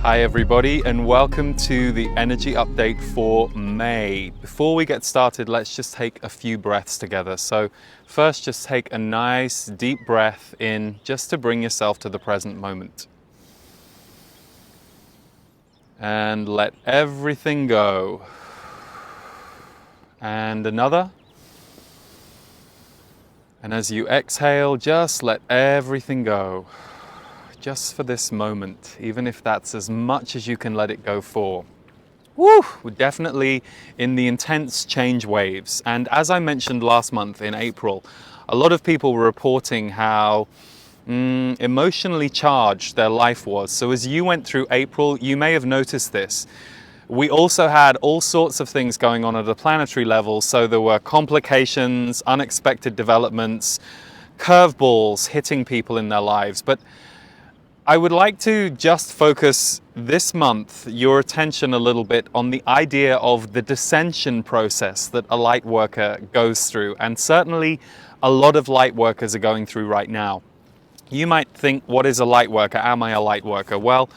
Hi everybody, and welcome to the energy update for May. Before we get started, let's just take a few breaths together. So first, just take a nice deep breath in just to bring yourself to the present moment. And let everything go. And another. And as you exhale, just let everything go. Just for this moment, even if that's as much as you can let it go for. Woo! We're definitely in the intense change waves. And as I mentioned last month in April, a lot of people were reporting how emotionally charged their life was. So as you went through April, you may have noticed this. We also had all sorts of things going on at a planetary level. So there were complications, unexpected developments, curveballs hitting people in their lives. But I would like to just focus this month your attention a little bit on the idea of the dissension process that a light worker goes through, and certainly a lot of light workers are going through right now. You might think, what is a light worker? Am I a light worker? Well,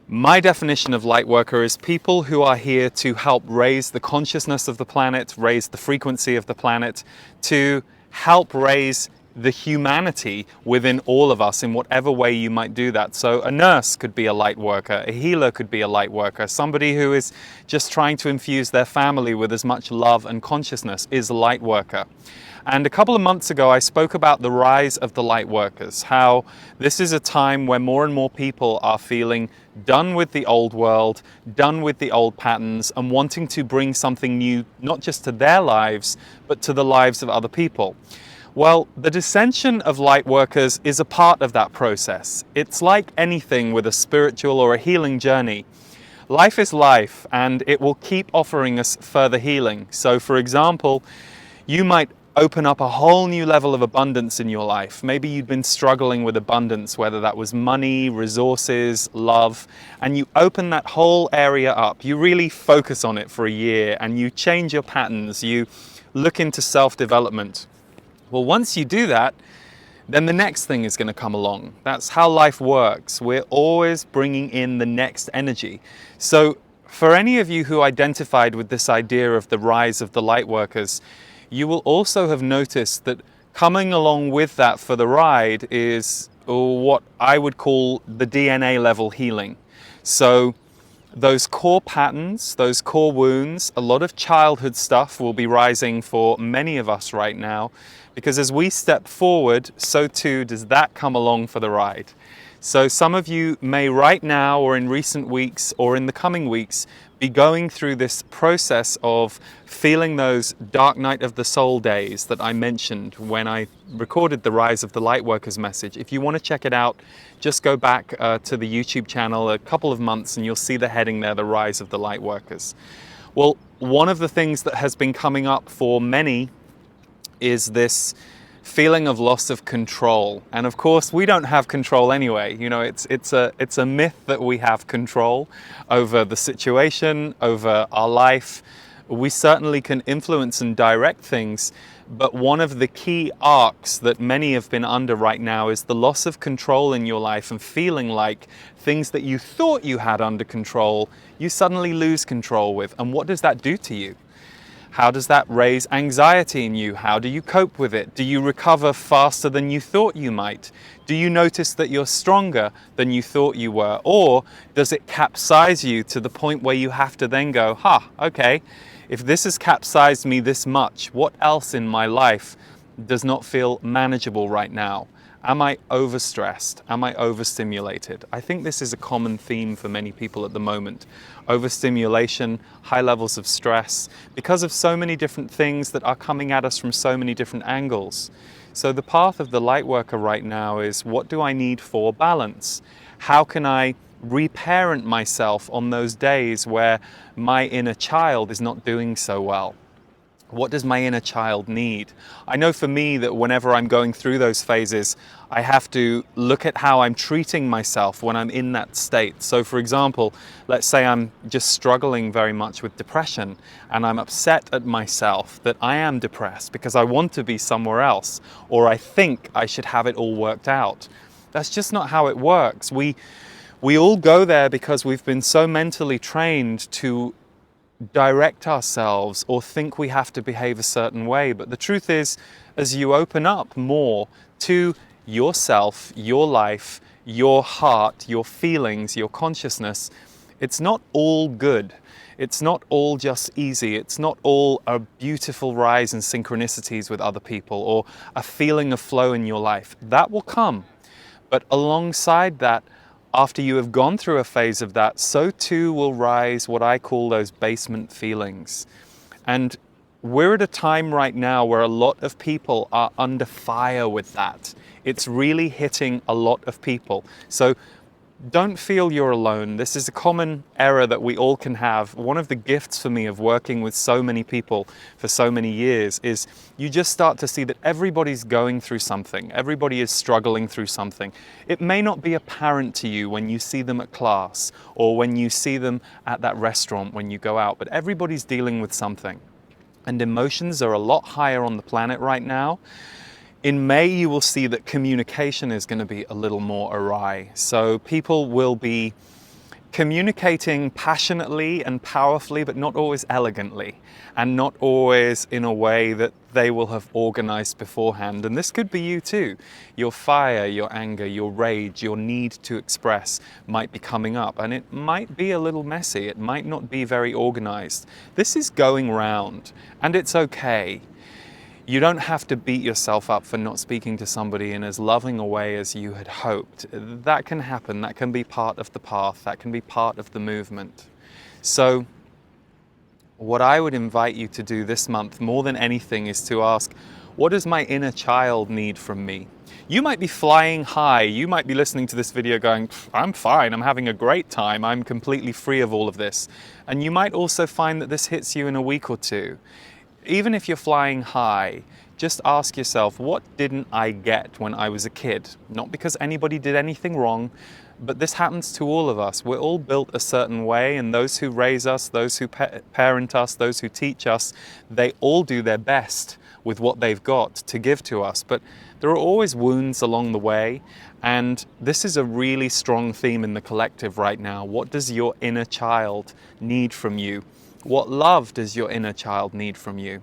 my definition of light worker is people who are here to help raise the consciousness of the planet, raise the frequency of the planet, to help raise the humanity within all of us in whatever way you might do that. So a nurse could be a light worker, a healer could be a light worker, somebody who is just trying to infuse their family with as much love and consciousness is a light worker. And a couple of months ago, I spoke about the rise of the light workers, how this is a time where more and more people are feeling done with the old world, done with the old patterns, and wanting to bring something new, not just to their lives, but to the lives of other people. Well, the dissension of light workers is a part of that process. It's like anything with a spiritual or a healing journey. Life is life, and it will keep offering us further healing. So, for example, you might open up a whole new level of abundance in your life. Maybe you'd been struggling with abundance, whether that was money, resources, love, and you open that whole area up. You really focus on it for a year, and you change your patterns. You look into self-development. Well, once you do that, then the next thing is going to come along. That's how life works. We're always bringing in the next energy. So for any of you who identified with this idea of the rise of the light workers, you will also have noticed that coming along with that for the ride is what I would call the DNA level healing. So those core patterns, those core wounds, a lot of childhood stuff will be rising for many of us right now, because as we step forward, so too does that come along for the ride. So some of you may right now, or in recent weeks, or in the coming weeks, be going through this process of feeling those dark night of the soul days that I mentioned when I recorded the Rise of the Lightworkers message. If you want to check it out, just go back to the YouTube channel a couple of months and you'll see the heading there, the Rise of the Lightworkers. Well, one of the things that has been coming up for many is this feeling of loss of control. And of course, we don't have control anyway. You know, it's a myth that we have control over the situation, over our life. We certainly can influence and direct things, but one of the key arcs that many have been under right now is the loss of control in your life, and feeling like things that you thought you had under control, you suddenly lose control with. And what does that do to you? How does that raise anxiety in you? How do you cope with it? Do you recover faster than you thought you might? Do you notice that you're stronger than you thought you were? Or does it capsize you to the point where you have to then go, okay, if this has capsized me this much, what else in my life does not feel manageable right now? Am I overstressed? Am I overstimulated? I think this is a common theme for many people at the moment. Overstimulation, high levels of stress, because of so many different things that are coming at us from so many different angles. So the path of the light worker right now is, what do I need for balance? How can I reparent myself on those days where my inner child is not doing so well? What does my inner child need? I know for me that whenever I'm going through those phases, I have to look at how I'm treating myself when I'm in that state. So for example, let's say I'm just struggling very much with depression, and I'm upset at myself that I am depressed because I want to be somewhere else, or I think I should have it all worked out. That's just not how it works. We We all go there because we've been so mentally trained to direct ourselves or think we have to behave a certain way. But the truth is, as you open up more to yourself, your life, your heart, your feelings, your consciousness, it's not all good. It's not all just easy. It's not all a beautiful rise in synchronicities with other people or a feeling of flow in your life. That will come. But alongside that, after you have gone through a phase of that, so too will rise what I call those basement feelings. And we're at a time right now where a lot of people are under fire with that. It's really hitting a lot of people. So don't feel you're alone. This is a common error that we all can have. One of the gifts for me of working with so many people for so many years is you just start to see that everybody's going through something. Everybody is struggling through something. It may not be apparent to you when you see them at class or when you see them at that restaurant when you go out, but everybody's dealing with something. And emotions are a lot higher on the planet right now. In May, you will see that communication is going to be a little more awry. So people will be communicating passionately and powerfully, but not always elegantly, and not always in a way that they will have organized beforehand. And this could be you too. Your fire, your anger, your rage, your need to express might be coming up, and it might be a little messy. It might not be very organized. This is going round, and it's okay. You don't have to beat yourself up for not speaking to somebody in as loving a way as you had hoped. That can happen. That can be part of the path. That can be part of the movement. So what I would invite you to do this month more than anything is to ask, what does my inner child need from me? You might be flying high. You might be listening to this video going, I'm fine. I'm having a great time. I'm completely free of all of this. And you might also find that this hits you in a week or two. Even if you're flying high, just ask yourself, what didn't I get when I was a kid? Not because anybody did anything wrong, but this happens to all of us. We're all built a certain way, and those who raise us, those who parent us, those who teach us, they all do their best with what they've got to give to us. But there are always wounds along the way, and this is a really strong theme in the collective right now. What does your inner child need from you? What love does your inner child need from you?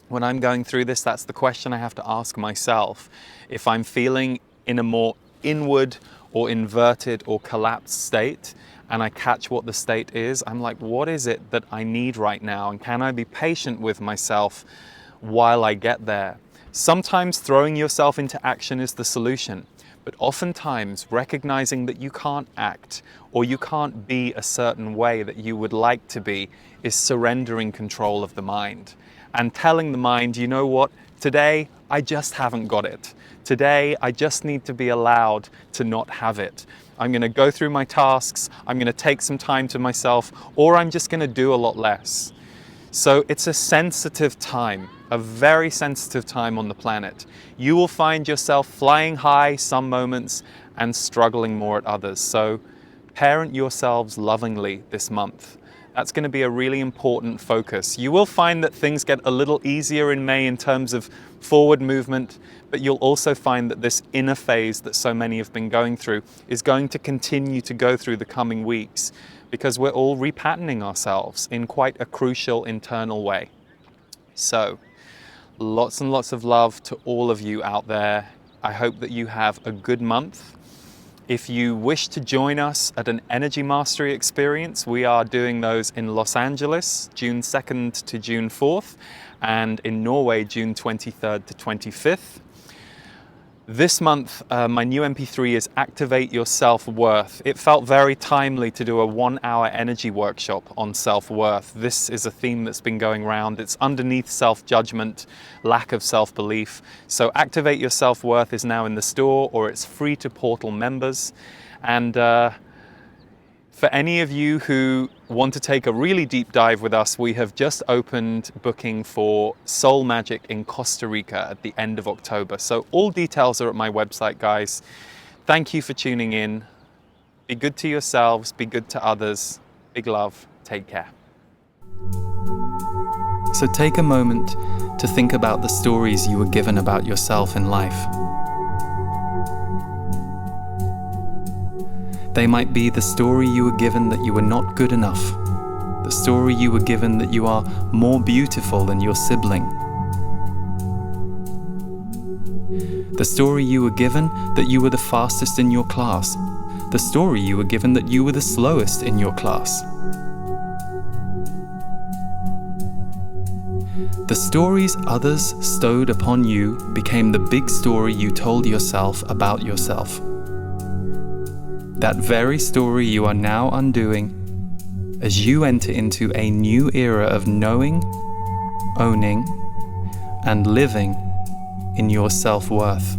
When I'm going through this, that's the question I have to ask myself. If I'm feeling in a more inward or inverted or collapsed state, and I catch what the state is, I'm like, what is it that I need right now? And can I be patient with myself while I get there? Sometimes throwing yourself into action is the solution. But oftentimes, recognizing that you can't act or you can't be a certain way that you would like to be is surrendering control of the mind and telling the mind, you know what, today I just haven't got it. Today I just need to be allowed to not have it. I'm going to go through my tasks, I'm going to take some time to myself, or I'm just going to do a lot less. So it's a sensitive time, a very sensitive time on the planet. You will find yourself flying high some moments and struggling more at others. So parent yourselves lovingly this month. That's going to be a really important focus. You will find that things get a little easier in May in terms of forward movement, but you'll also find that this inner phase that so many have been going through is going to continue to go through the coming weeks, because we're all repatterning ourselves in quite a crucial internal way. So, lots and lots of love to all of you out there. I hope that you have a good month. If you wish to join us at an Energy Mastery experience, we are doing those in Los Angeles, June 2nd to June 4th, and in Norway, June 23rd to 25th. This month, my new MP3 is Activate Your Self-Worth. It felt very timely to do a 1-hour energy workshop on self-worth. This is a theme that's been going around. It's underneath self-judgment, lack of self-belief. So Activate Your Self-Worth is now in the store, or it's free to Portal members. And for any of you who want to take a really deep dive with us, we have just opened booking for Soul Magic in Costa Rica at the end of October. So all details are at my website, guys. Thank you for tuning in. Be good to yourselves, be good to others. Big love, take care. So take a moment to think about the stories you were given about yourself in life. They might be the story you were given that you were not good enough, the story you were given that you are more beautiful than your sibling, the story you were given that you were the fastest in your class, the story you were given that you were the slowest in your class. The stories others stowed upon you became the big story you told yourself about yourself. That very story you are now undoing as you enter into a new era of knowing, owning, and living in your self-worth.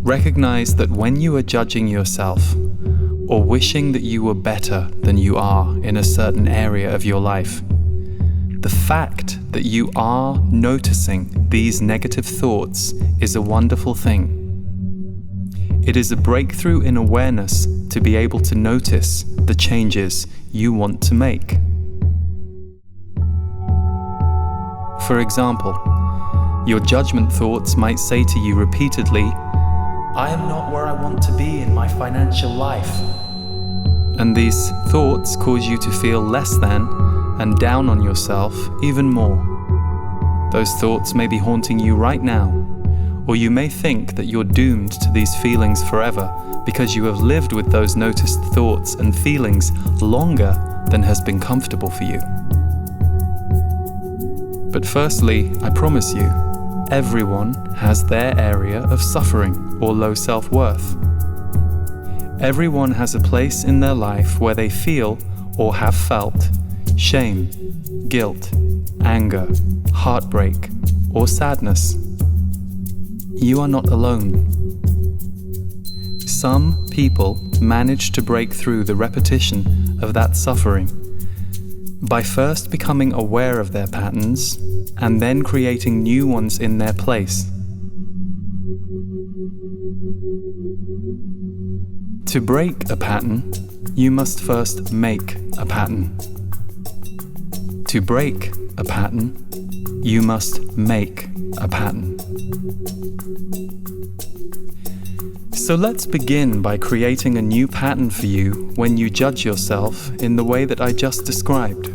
Recognize that when you are judging yourself or wishing that you were better than you are in a certain area of your life, the fact that you are noticing these negative thoughts is a wonderful thing. It is a breakthrough in awareness to be able to notice the changes you want to make. For example, your judgment thoughts might say to you repeatedly, "I am not where I want to be in my financial life." And these thoughts cause you to feel less than and down on yourself even more. Those thoughts may be haunting you right now, or you may think that you're doomed to these feelings forever because you have lived with those noticed thoughts and feelings longer than has been comfortable for you. But firstly, I promise you, everyone has their area of suffering or low self-worth. Everyone has a place in their life where they feel or have felt shame, guilt, anger, heartbreak, or sadness. You are not alone. Some people manage to break through the repetition of that suffering by first becoming aware of their patterns and then creating new ones in their place. To break a pattern, you must first make a pattern. To break a pattern, you must make a pattern. So let's begin by creating a new pattern for you when you judge yourself in the way that I just described.